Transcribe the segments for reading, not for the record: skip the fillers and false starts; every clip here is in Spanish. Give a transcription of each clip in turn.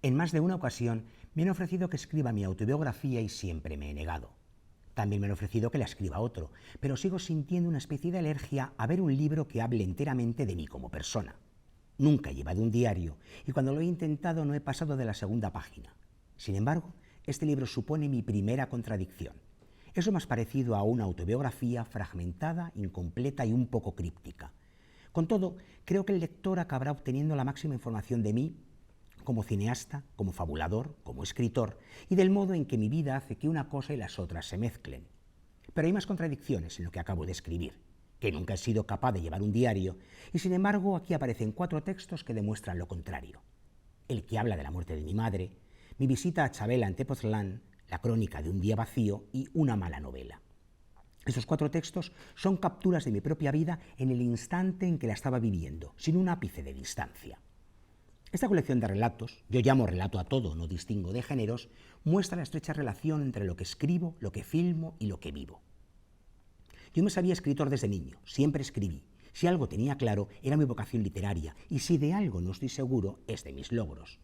En más de una ocasión me han ofrecido que escriba mi autobiografía y siempre me he negado. También me han ofrecido que la escriba otro, pero sigo sintiendo una especie de alergia a ver un libro que hable enteramente de mí como persona. Nunca he llevado un diario y cuando lo he intentado no he pasado de la segunda página. Sin embargo, este libro supone mi primera contradicción. Es lo más parecido a una autobiografía fragmentada, incompleta y un poco críptica. Con todo, creo que el lector acabará obteniendo la máxima información de mí como cineasta, como fabulador, como escritor, y del modo en que mi vida hace que una cosa y las otras se mezclen. Pero hay más contradicciones en lo que acabo de escribir, que nunca he sido capaz de llevar un diario, y sin embargo aquí aparecen 4 textos que demuestran lo contrario. El que habla de la muerte de mi madre, mi visita a Chabela en Tepoztlán, la crónica de un día vacío y una mala novela. Esos 4 textos son capturas de mi propia vida en el instante en que la estaba viviendo, sin un ápice de distancia. Esta colección de relatos, yo llamo relato a todo, no distingo de géneros, muestra la estrecha relación entre lo que escribo, lo que filmo y lo que vivo. Yo me sabía escritor desde niño, siempre escribí. Si algo tenía claro, era mi vocación literaria, y si de algo no estoy seguro, es de mis logros.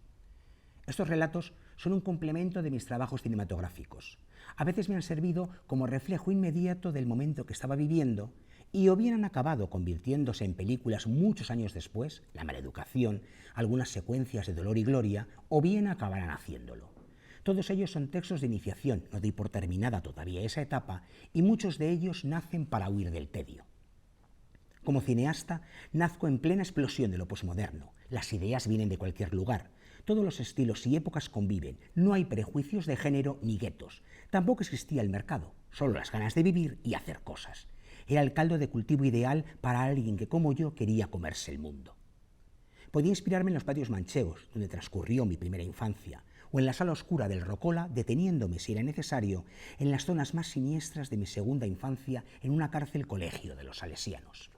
Estos relatos son un complemento de mis trabajos cinematográficos. A veces me han servido como reflejo inmediato del momento que estaba viviendo y o bien han acabado convirtiéndose en películas muchos años después, La maleducación, algunas secuencias de Dolor y Gloria, o bien acabarán haciéndolo. Todos ellos son textos de iniciación, no doy por terminada todavía esa etapa, y muchos de ellos nacen para huir del tedio. Como cineasta, nazco en plena explosión de lo posmoderno. Las ideas vienen de cualquier lugar. Todos los estilos y épocas conviven. No hay prejuicios de género ni guetos. Tampoco existía el mercado, solo las ganas de vivir y hacer cosas. Era el caldo de cultivo ideal para alguien que, como yo, quería comerse el mundo. Podía inspirarme en los patios manchegos, donde transcurrió mi primera infancia, o en la sala oscura del Rocola, deteniéndome, si era necesario, en las zonas más siniestras de mi segunda infancia en una cárcel colegio de los salesianos.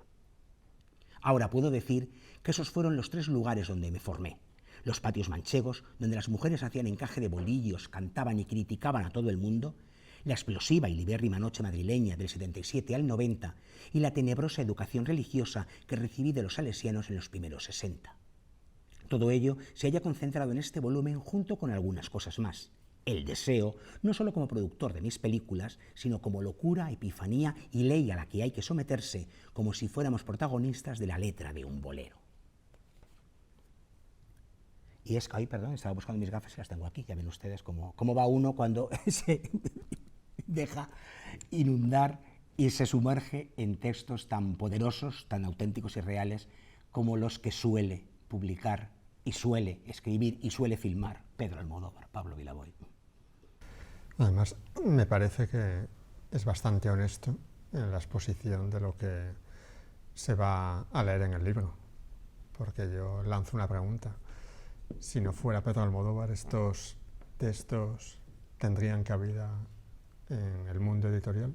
Ahora puedo decir que esos fueron los 3 lugares donde me formé. Los patios manchegos, donde las mujeres hacían encaje de bolillos, cantaban y criticaban a todo el mundo, la explosiva y libérrima noche madrileña del 77 al 90 y la tenebrosa educación religiosa que recibí de los salesianos en los primeros 60. Todo ello se halla concentrado en este volumen junto con algunas cosas más. El deseo, no solo como productor de mis películas, sino como locura, epifanía y ley a la que hay que someterse, como si fuéramos protagonistas de la letra de un bolero. Y es que, perdón, estaba buscando mis gafas y las tengo aquí. Ya ven ustedes cómo va uno cuando se deja inundar y se sumerge en textos tan poderosos, tan auténticos y reales como los que suele publicar y suele escribir y suele filmar Pedro Almodóvar, Pablo Vilaboy. Además, me parece que es bastante honesto en la exposición de lo que se va a leer en el libro, porque yo lanzo una pregunta. Si no fuera Pedro Almodóvar, ¿estos textos tendrían cabida en el mundo editorial?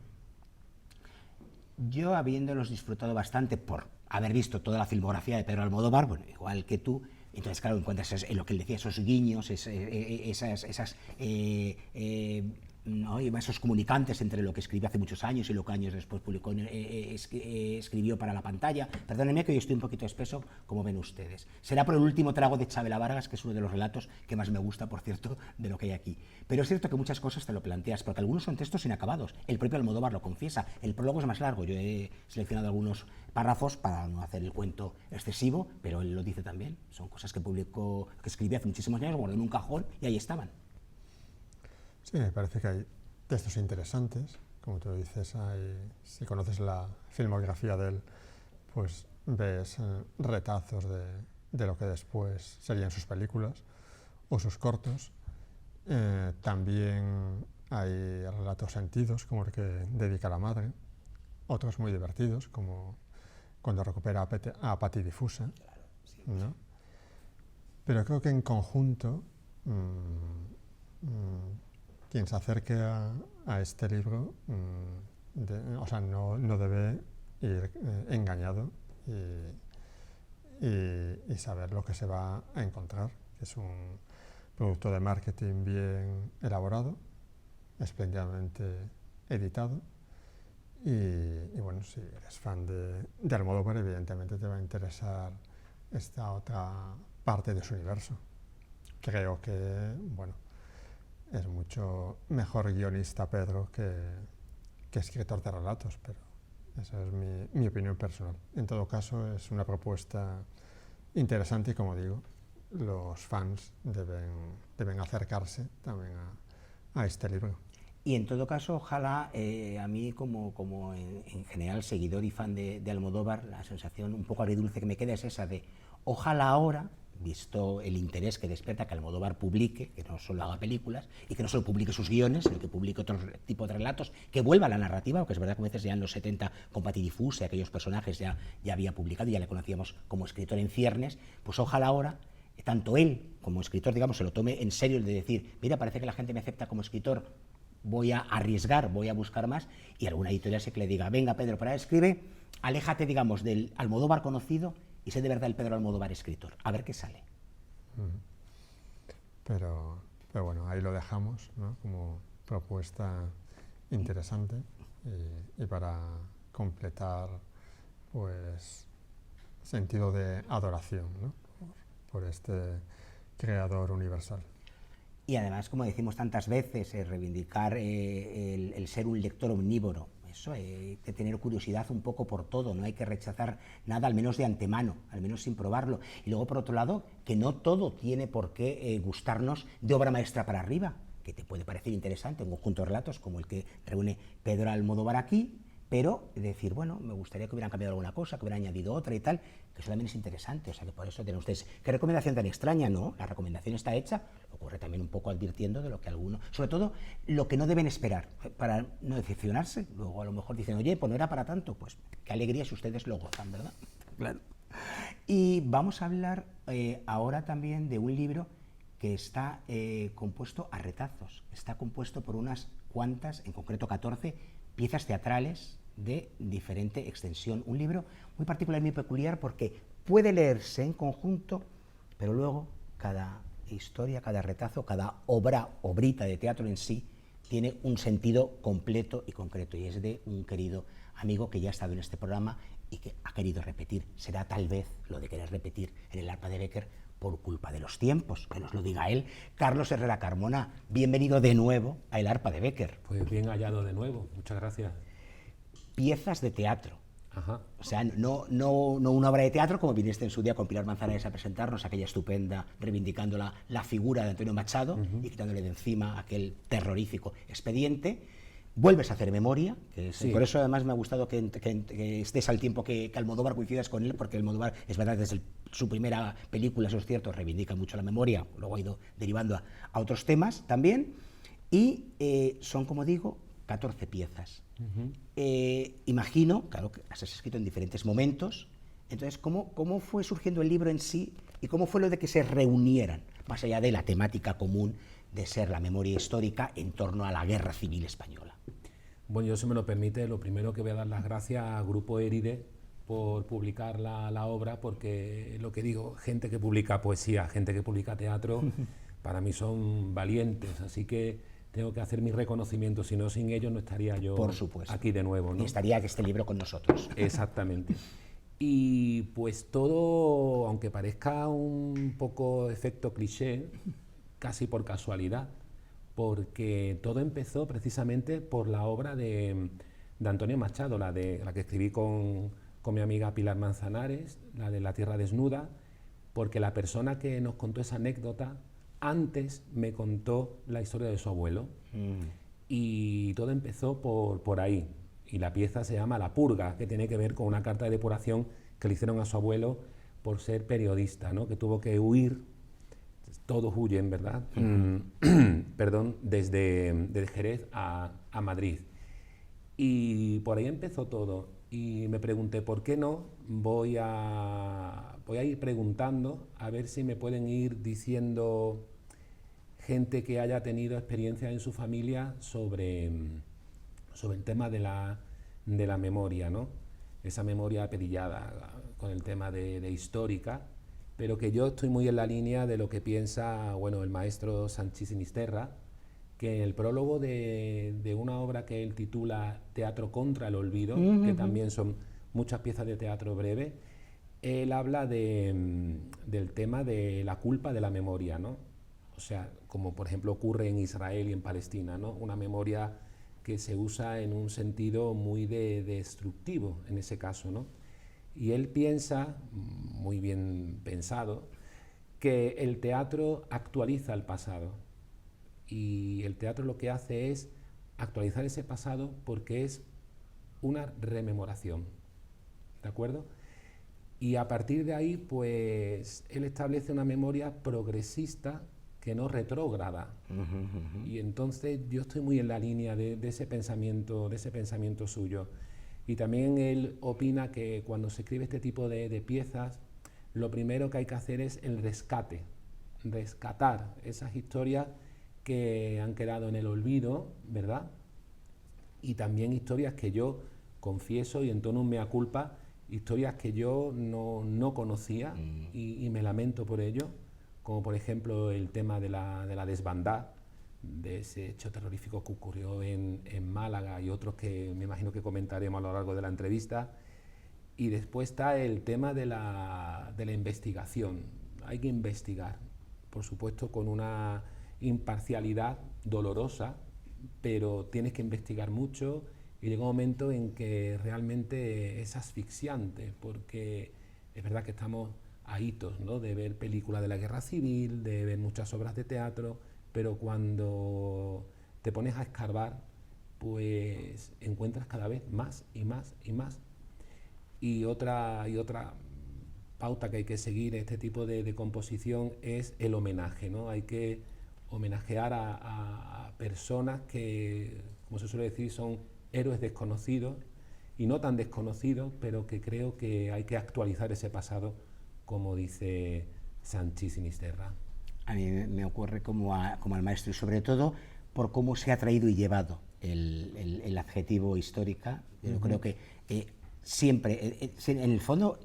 Yo, habiéndolos disfrutado bastante por haber visto toda la filmografía de Pedro Almodóvar, bueno, igual que tú, entonces, claro, encuentras en lo que él decía, esos guiños, ¿no? esos comunicantes entre lo que escribió hace muchos años y lo que años después publicó, escribió para la pantalla. Perdónenme que hoy estoy un poquito espeso, como ven ustedes. Será por el último trago de Chabela Vargas, que es uno de los relatos que más me gusta, por cierto, de lo que hay aquí. Pero es cierto que muchas cosas te lo planteas, porque algunos son textos inacabados. El propio Almodóvar lo confiesa. El prólogo es más largo. Yo he seleccionado algunos párrafos para no hacer el cuento excesivo, pero él lo dice también. Son cosas que publicó, que escribí hace muchísimos años, guardé en un cajón y ahí estaban. Sí, me parece que hay textos interesantes, como tú dices, si conoces la filmografía de él, pues ves retazos de lo que después serían sus películas o sus cortos. También hay relatos sentidos, como el que dedica a la madre, otros muy divertidos, como cuando recupera a Patti Difusa, ¿no? Pero creo que en conjunto quien se acerque a este libro no debe ir engañado y saber lo que se va a encontrar, que es un producto de marketing bien elaborado, espléndidamente editado. Y bueno, si eres fan de Almodóvar, evidentemente te va a interesar esta otra parte de su universo. creo que, bueno, es mucho mejor guionista Pedro que escritor de relatos, pero esa es mi opinión personal. En todo caso, es una propuesta interesante y, como digo, los fans deben acercarse también a este libro. Y en todo caso, ojalá, a mí como en general seguidor y fan de Almodóvar, la sensación un poco agridulce que me queda es esa de ojalá ahora, visto el interés que despierta que Almodóvar publique, que no solo haga películas y que no solo publique sus guiones, sino que publique otro tipo de relatos, que vuelva a la narrativa, porque es verdad que a veces ya en los 70 con Patidifuse aquellos personajes ya había publicado y ya le conocíamos como escritor en ciernes, pues ojalá ahora tanto él como escritor, digamos, se lo tome en serio el de decir, mira, parece que la gente me acepta como escritor, voy a arriesgar, voy a buscar más, y alguna editorial sí que le diga, venga Pedro, para escribe, aléjate, digamos, del Almodóvar conocido y sé de verdad el Pedro Almodóvar escritor, a ver qué sale. Pero bueno, ahí lo dejamos, ¿no? Como propuesta interesante y para completar, pues, sentido de adoración, ¿no? por este creador universal. Y además, como decimos tantas veces, reivindicar el ser un lector omnívoro, eso, hay que tener curiosidad un poco por todo, no hay que rechazar nada, al menos de antemano, al menos sin probarlo. Y luego, por otro lado, que no todo tiene por qué gustarnos de obra maestra para arriba, que te puede parecer interesante un conjunto de relatos como el que reúne Pedro Almodóvar aquí, pero decir, bueno, me gustaría que hubieran cambiado alguna cosa, que hubieran añadido otra y tal, que eso también es interesante, o sea que por eso tienen ustedes, ¿qué recomendación tan extraña? No, la recomendación está hecha, ocurre también un poco advirtiendo de lo que alguno, sobre todo lo que no deben esperar, para no decepcionarse, luego a lo mejor dicen, oye, pues no era para tanto, pues qué alegría si ustedes lo gozan, ¿verdad? Claro. Y vamos a hablar ahora también de un libro que está compuesto a retazos, está compuesto por unas cuantas, en concreto 14, piezas teatrales de diferente extensión. Un libro muy particular y muy peculiar porque puede leerse en conjunto, pero luego cada historia, cada retazo, cada obrita de teatro en sí tiene un sentido completo y concreto, y es de un querido amigo que ya ha estado en este programa y que ha querido repetir. Será tal vez lo de querer repetir en el arpa de Bécquer por culpa de los tiempos, que nos lo diga él. Carlos Herrera Carmona, bienvenido de nuevo a El arpa de Bécquer. Pues bien hallado de nuevo, muchas gracias. Piezas de teatro. Ajá. O sea, no una obra de teatro como viniste en su día con Pilar Manzanares a presentarnos, aquella estupenda, reivindicando la figura de Antonio Machado y quitándole de encima aquel terrorífico expediente. Vuelves a hacer memoria, que sí. Por eso además me ha gustado que estés al tiempo que Almodóvar coincidas con él, porque Almodóvar, es verdad, desde su primera película, eso es cierto, reivindica mucho la memoria, luego ha ido derivando a otros temas también, y son, como digo, 14 piezas. Imagino, claro, que has escrito en diferentes momentos, entonces, ¿cómo fue surgiendo el libro en sí y cómo fue lo de que se reunieran, más allá de la temática común de ser la memoria histórica en torno a la Guerra Civil Española? Bueno, yo, si me lo permite, lo primero que voy a dar las gracias a Grupo Éride por publicar la obra, porque lo que digo, gente que publica poesía, gente que publica teatro, para mí son valientes, así que tengo que hacer mi reconocimiento, si no, sin ellos no estaría yo aquí de nuevo, ¿no? Y estaría este libro con nosotros. Exactamente. Y pues todo, aunque parezca un poco efecto cliché, casi por casualidad, porque todo empezó precisamente por la obra de Antonio Machado, la que escribí con mi amiga Pilar Manzanares, la de La Tierra Desnuda, porque la persona que nos contó esa anécdota antes me contó la historia de su abuelo. Y todo empezó por ahí, y la pieza se llama La Purga, que tiene que ver con una carta de depuración que le hicieron a su abuelo por ser periodista, ¿no? Que tuvo que huir. Todos huyen, ¿verdad? Perdón, desde Jerez a Madrid. Y por ahí empezó todo. Y me pregunté, ¿por qué no? Voy a ir preguntando a ver si me pueden ir diciendo gente que haya tenido experiencia en su familia sobre el tema de la memoria, ¿no? Esa memoria apedillada con el tema de histórica, pero que yo estoy muy en la línea de lo que piensa, bueno, el maestro Sanchís Sinisterra, que en el prólogo de una obra que él titula Teatro contra el olvido, que también son muchas piezas de teatro breve, él habla del tema de la culpa de la memoria, ¿no? sea, como por ejemplo ocurre en Israel y en Palestina, ¿no? Una memoria que se usa en un sentido muy destructivo en ese caso, ¿no? Y él piensa, muy bien pensado, que el teatro actualiza el pasado. Y el teatro lo que hace es actualizar ese pasado porque es una rememoración, ¿de acuerdo? Y a partir de ahí, pues, él establece una memoria progresista que no retrógrada. Y entonces yo estoy muy en la línea de ese pensamiento suyo. Y también él opina que cuando se escribe este tipo de piezas, lo primero que hay que hacer es el rescatar esas historias que han quedado en el olvido, ¿verdad? Y también historias que yo confieso y entono un mea culpa, historias que yo no conocía y me lamento por ello, como por ejemplo el tema de la desbandada, de ese hecho terrorífico que ocurrió en Málaga y otros que me imagino que comentaremos a lo largo de la entrevista. Y después está el tema de la investigación. Hay que investigar, por supuesto con una imparcialidad dolorosa, pero tienes que investigar mucho y llega un momento en que realmente es asfixiante, porque es verdad que estamos a hitos, ¿no?, de ver películas de la guerra civil, de ver muchas obras de teatro, pero cuando te pones a escarbar, pues encuentras cada vez más y más y más. Y otra pauta que hay que seguir en este tipo de composición es el homenaje, ¿no? Hay que homenajear a personas que, como se suele decir, son héroes desconocidos y no tan desconocidos, pero que creo que hay que actualizar ese pasado, como dice Sanchis Sinisterra. A mí me ocurre como al maestro, y sobre todo por cómo se ha traído y llevado el adjetivo histórica. Yo creo que siempre, en el fondo,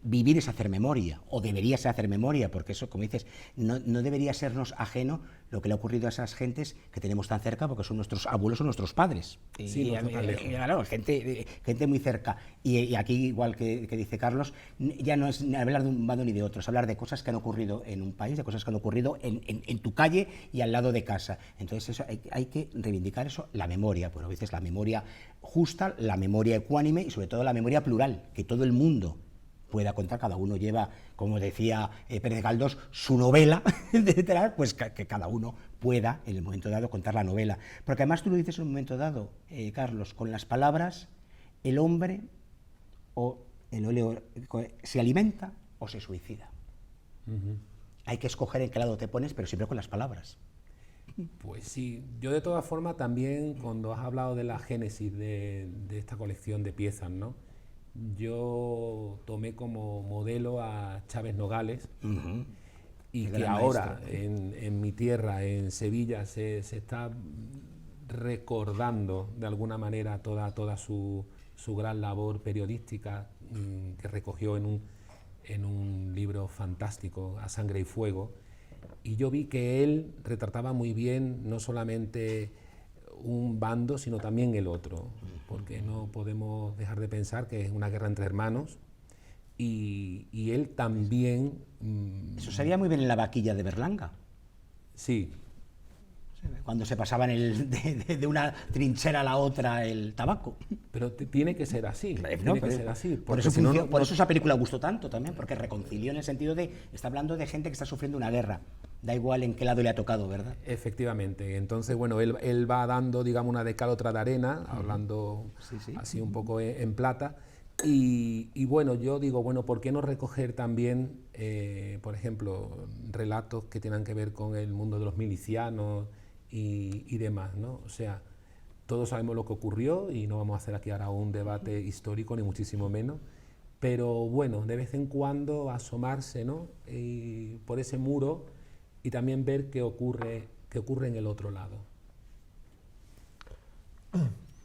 vivir es hacer memoria, o debería ser hacer memoria, porque eso, como dices, no debería sernos ajeno lo que le ha ocurrido a esas gentes que tenemos tan cerca, porque son nuestros abuelos o nuestros padres. Sí, claro, gente muy cerca. Y aquí, igual que dice Carlos, ya no es hablar de un bando ni de otro, es hablar de cosas que han ocurrido en un país, de cosas que han ocurrido en tu calle y al lado de casa. Entonces eso, hay que reivindicar eso, la memoria, pues a veces la memoria justa, la memoria ecuánime y sobre todo la memoria plural, que todo el mundo pueda contar. Cada uno lleva, como decía Pérez Galdós, su novela detrás, pues que cada uno pueda en el momento dado contar la novela. Porque además tú lo dices en un momento dado, Carlos, con las palabras el hombre se alimenta o se suicida. Hay que escoger en qué lado te pones, pero siempre con las palabras. Pues sí, yo de todas formas también, cuando has hablado de la génesis de esta colección de piezas, ¿no?, yo tomé como modelo a Chávez Nogales, y que ahora en mi tierra, en Sevilla, se está recordando de alguna manera toda su gran labor periodística, que recogió en un libro fantástico, A Sangre y Fuego. Y yo vi que él retrataba muy bien no solamente un bando, sino también el otro, porque no podemos dejar de pensar que es una guerra entre hermanos, y él también... Eso sería muy bien en la vaquilla de Berlanga. Sí. Cuando se pasaban de una trinchera a la otra el tabaco. Pero tiene que ser así. Tiene que ser así. Por eso esa película gustó tanto también, porque reconcilió en el sentido de, está hablando de gente que está sufriendo una guerra. Da igual en qué lado le ha tocado, ¿verdad? Efectivamente. Entonces, bueno, él va dando, digamos, una de cal, otra de arena, hablando así un poco en plata. Y bueno, yo digo, bueno, ¿por qué no recoger también, por ejemplo, relatos que tengan que ver con el mundo de los milicianos y demás, ¿no? O sea, todos sabemos lo que ocurrió y no vamos a hacer aquí ahora un debate histórico, ni muchísimo menos, pero bueno, de vez en cuando asomarse, ¿no?, por ese muro y también ver qué ocurre en el otro lado.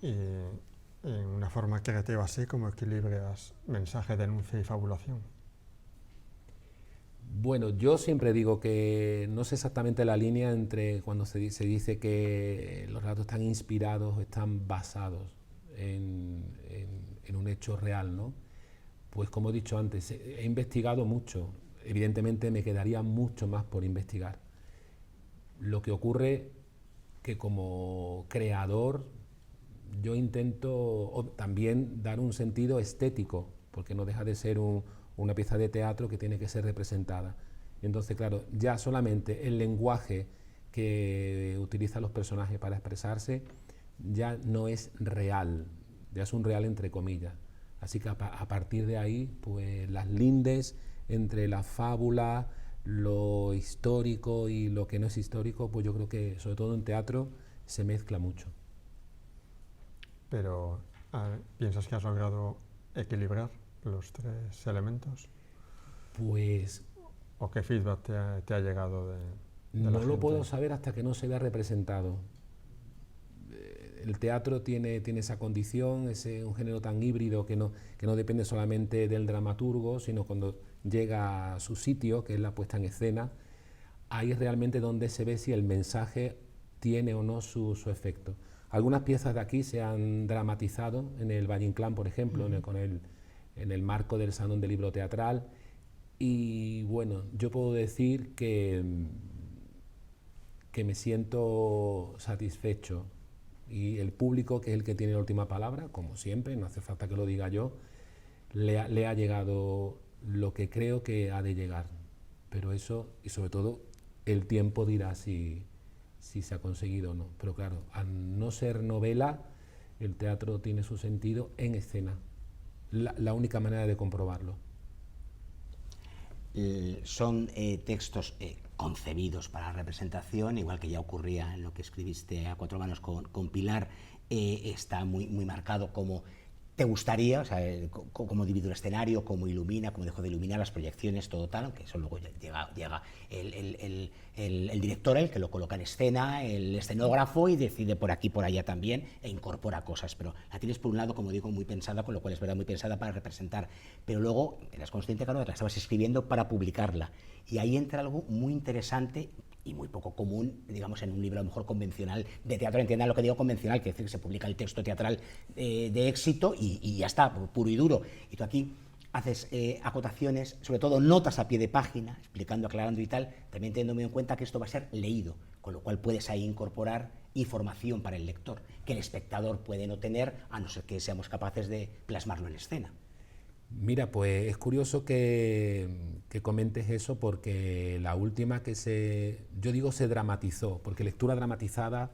Y en una forma creativa así, ¿cómo equilibras mensaje, denuncia y fabulación? Bueno, yo siempre digo que no sé exactamente la línea entre cuando se dice que los relatos están inspirados o están basados en un hecho real, ¿no? Pues como he dicho antes, he investigado mucho. Evidentemente me quedaría mucho más por investigar. Lo que ocurre que como creador yo intento también dar un sentido estético, porque no deja de ser una pieza de teatro que tiene que ser representada. Entonces, claro, ya solamente el lenguaje que utilizan los personajes para expresarse ya no es real, ya es un real entre comillas. Así que a partir de ahí, pues las lindes entre la fábula, lo histórico y lo que no es histórico, pues yo creo que sobre todo en teatro se mezcla mucho. Pero, ¿piensas que has logrado equilibrar los tres elementos? Pues ¿O qué feedback te ha llegado de la no gente? lo puedo saber hasta que no se vea representado. El teatro tiene esa condición, es un género tan híbrido que no depende solamente del dramaturgo, sino cuando llega a su sitio, que es la puesta en escena, ahí es realmente donde se ve si el mensaje tiene o no su efecto. Algunas piezas de aquí se han dramatizado en el Valle Inclán, por ejemplo, en el marco del Salón del Libro Teatral, y bueno, yo puedo decir que me siento satisfecho, y el público, que es el que tiene la última palabra, como siempre, no hace falta que lo diga yo, le ha llegado lo que creo que ha de llegar. Pero eso, y sobre todo, el tiempo dirá si se ha conseguido o no. Pero claro, al no ser novela, el teatro tiene su sentido en escena. La única manera de comprobarlo. Son textos concebidos para la representación, igual que ya ocurría en lo que escribiste a cuatro manos con Pilar, está muy marcado como te gustaría, o sea, cómo divide el escenario, cómo ilumina, cómo dejó de iluminar las proyecciones, todo tal, aunque eso luego llega el director, el que lo coloca en escena, el escenógrafo, y decide por aquí, por allá también, e incorpora cosas, pero la tienes por un lado, como digo, muy pensada, con lo cual es verdad, muy pensada para representar, pero luego eras consciente, claro, de que la estabas escribiendo para publicarla, y ahí entra algo muy interesante y muy poco común, digamos, en un libro a lo mejor convencional de teatro. Entiendan lo que digo convencional, que es decir, que se publica el texto teatral de éxito y ya está, puro y duro. Y tú aquí haces acotaciones, sobre todo notas a pie de página, explicando, aclarando y tal, también teniendo muy en cuenta que esto va a ser leído, con lo cual puedes ahí incorporar información para el lector, que el espectador puede no tener, a no ser que seamos capaces de plasmarlo en escena. Mira, pues es curioso que comentes eso, porque la última yo digo se dramatizó, porque lectura dramatizada,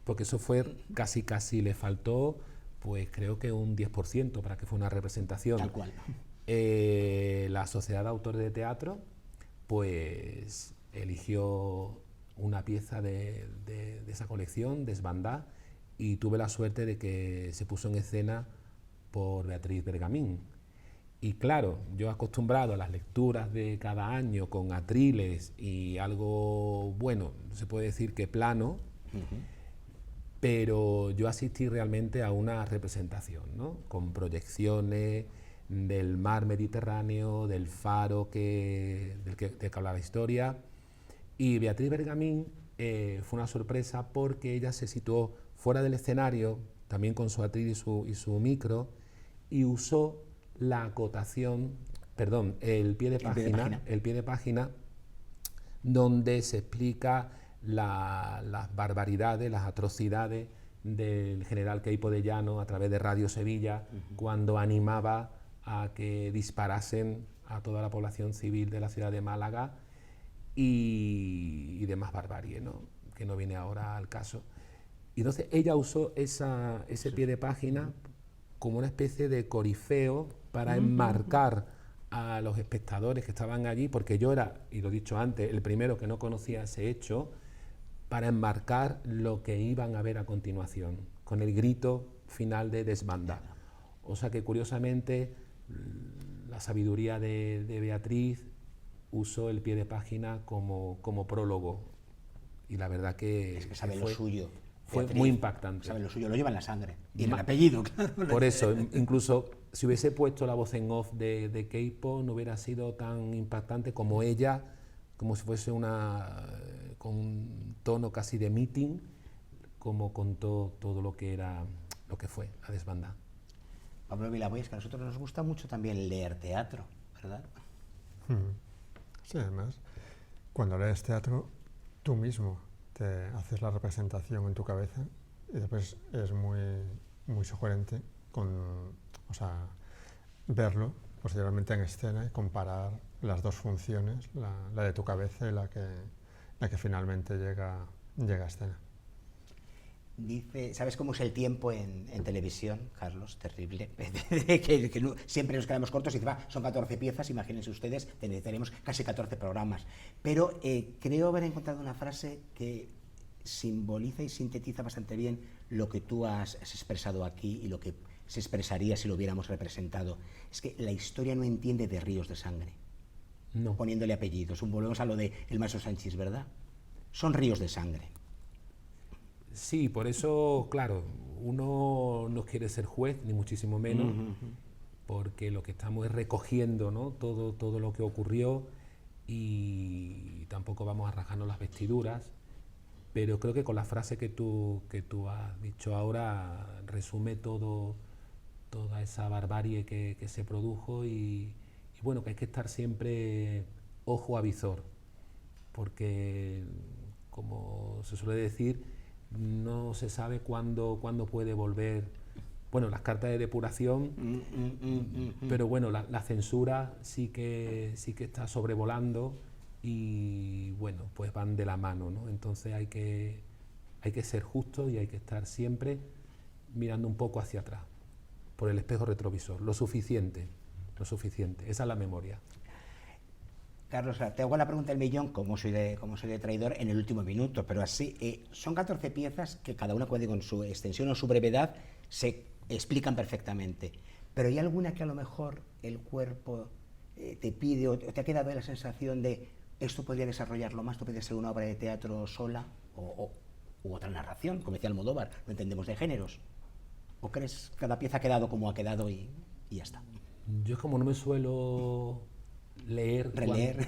porque eso fue casi le faltó, pues creo que un 10% para que fuera una representación. Tal cual. La Sociedad de Autores de Teatro, pues eligió una pieza de esa colección, Desbandá, y tuve la suerte de que se puso en escena por Beatriz Bergamín. Y claro, yo acostumbrado a las lecturas de cada año con atriles y algo, bueno, se puede decir que plano, pero yo asistí realmente a una representación, ¿no? Con proyecciones del mar Mediterráneo, del faro del que habla la historia. Y Beatriz Bergamín fue una sorpresa, porque ella se situó fuera del escenario, también con su atril y su micro, y usó la acotación, perdón, el pie de página, donde se explica las barbaridades, las atrocidades del general Queipo de Llano a través de Radio Sevilla, cuando animaba a que disparasen a toda la población civil de la ciudad de Málaga, y demás barbarie, ¿no? Que no viene ahora al caso. Y entonces ella usó ese pie de página como una especie de corifeo para enmarcar a los espectadores que estaban allí, porque yo era, y lo he dicho antes, el primero que no conocía ese hecho, para enmarcar lo que iban a ver a continuación, con el grito final de Desbandá. O sea que, curiosamente, la sabiduría de Beatriz usó el pie de página como prólogo, y la verdad que es que sabe lo suyo. Fue Beatriz, muy impactante. Sabe lo suyo, lo lleva en la sangre. Y en el apellido, claro. Por eso, incluso si hubiese puesto la voz en off de Queipo, no hubiera sido tan impactante como ella, como si fuese con un tono casi de meeting, como contó todo lo que fue a Desbandá. Pablo Vilaboy, es que a nosotros nos gusta mucho también leer teatro, ¿verdad? Sí, además, cuando lees teatro, tú mismo te haces la representación en tu cabeza y después es muy sugerente o sea, verlo posteriormente en escena y comparar las dos funciones, la de tu cabeza y la que finalmente llega a escena. Dice, ¿sabes cómo es el tiempo en televisión, Carlos? Terrible. Siempre nos quedamos cortos y dice, son 14 piezas, imagínense ustedes, tenemos casi 14 programas. Pero creo haber encontrado una frase que simboliza y sintetiza bastante bien lo que tú has expresado aquí y lo que se expresaría si lo hubiéramos representado. Es que la historia no entiende de ríos de sangre. No. Poniéndole apellidos. Volvemos a lo de el maestro Sánchez, ¿verdad? Son ríos de sangre. Sí, por eso, claro, uno no quiere ser juez, ni muchísimo menos, porque lo que estamos es recogiendo, ¿no?, todo lo que ocurrió y tampoco vamos a rasgarnos las vestiduras, pero creo que con la frase que tú has dicho ahora resume toda esa barbarie que se produjo y bueno, que hay que estar siempre ojo a visor, porque, como se suele decir, no se sabe cuándo puede volver, bueno, las cartas de depuración, pero bueno, la censura sí que está sobrevolando y bueno, pues van de la mano, ¿no? Entonces hay que ser justos y hay que estar siempre mirando un poco hacia atrás, por el espejo retrovisor, lo suficiente, esa es la memoria. Carlos, te hago la pregunta del millón, como soy de traidor, en el último minuto, pero así, son 14 piezas que cada una, con su extensión o su brevedad, se explican perfectamente. Pero ¿hay alguna que a lo mejor el cuerpo te pide o te ha quedado la sensación de esto podría desarrollarlo más, esto podría ser una obra de teatro sola u otra narración, como decía Almodóvar, no entendemos de géneros? ¿O crees que cada pieza ha quedado como ha quedado y ya está? Yo, como no me suelo releer.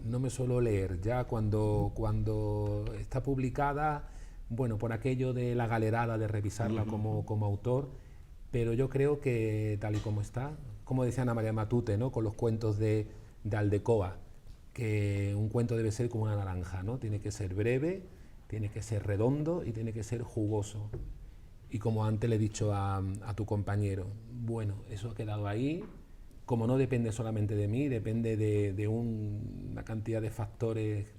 No me suelo leer. Ya cuando está publicada, bueno, por aquello de la galerada, de revisarla como autor, pero yo creo que tal y como está, como decía Ana María Matute, ¿no?, con los cuentos de Aldecoa, que un cuento debe ser como una naranja, ¿no? Tiene que ser breve, tiene que ser redondo y tiene que ser jugoso. Y como antes le he dicho a tu compañero, bueno, eso ha quedado ahí. Como no depende solamente de mí, depende de una cantidad de factores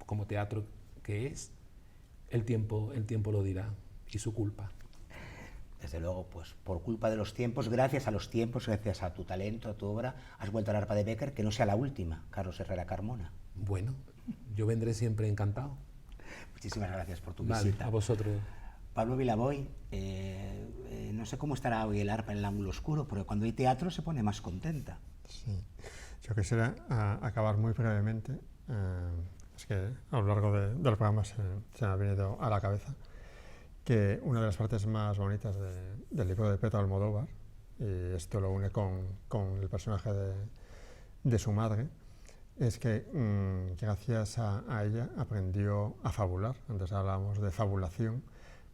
como teatro que es, el tiempo lo dirá, y su culpa. Desde luego, pues por culpa de los tiempos, gracias a los tiempos, gracias a tu talento, a tu obra, has vuelto al arpa de Bécquer, que no sea la última, Carlos Herrera Carmona. Bueno, yo vendré siempre encantado. Muchísimas gracias por tu vale, visita. A vosotros. Pablo Vilaboy, no sé cómo estará hoy el arpa en el ángulo oscuro, pero cuando hay teatro se pone más contenta. Sí, yo quisiera acabar muy brevemente, es que a lo largo del programa se me ha venido a la cabeza que una de las partes más bonitas del libro de Pedro Almodóvar, y esto lo une con el personaje de su madre, es que gracias a ella aprendió a fabular. Antes hablábamos de fabulación,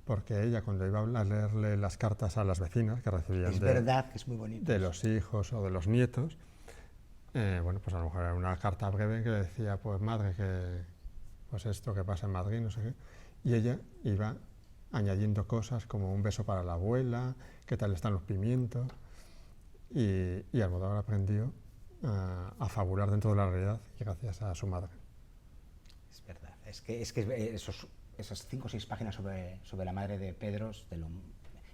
porque ella, cuando iba a leerle las cartas a las vecinas que recibían verdad, que es muy bonito, de los hijos o de los nietos, bueno, pues a lo mejor era una carta breve que le decía, pues madre, que pues esto que pasa en Madrid, no sé qué, y ella iba añadiendo cosas como un beso para la abuela, qué tal están los pimientos, y Almodóvar aprendió a fabular dentro de la realidad gracias a su madre. Es verdad, es que esas 5 o 6 páginas sobre la madre de Pedro,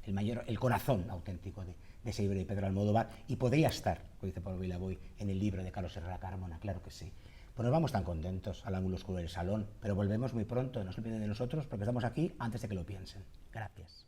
el corazón auténtico de ese libro de Pedro Almodóvar, y podría estar, como dice Pablo Vilaboy, en el libro de Carlos Herrera Carmona, claro que sí. Pues nos vamos tan contentos al ángulo oscuro del salón, pero volvemos muy pronto, no se olviden de nosotros porque estamos aquí antes de que lo piensen. Gracias.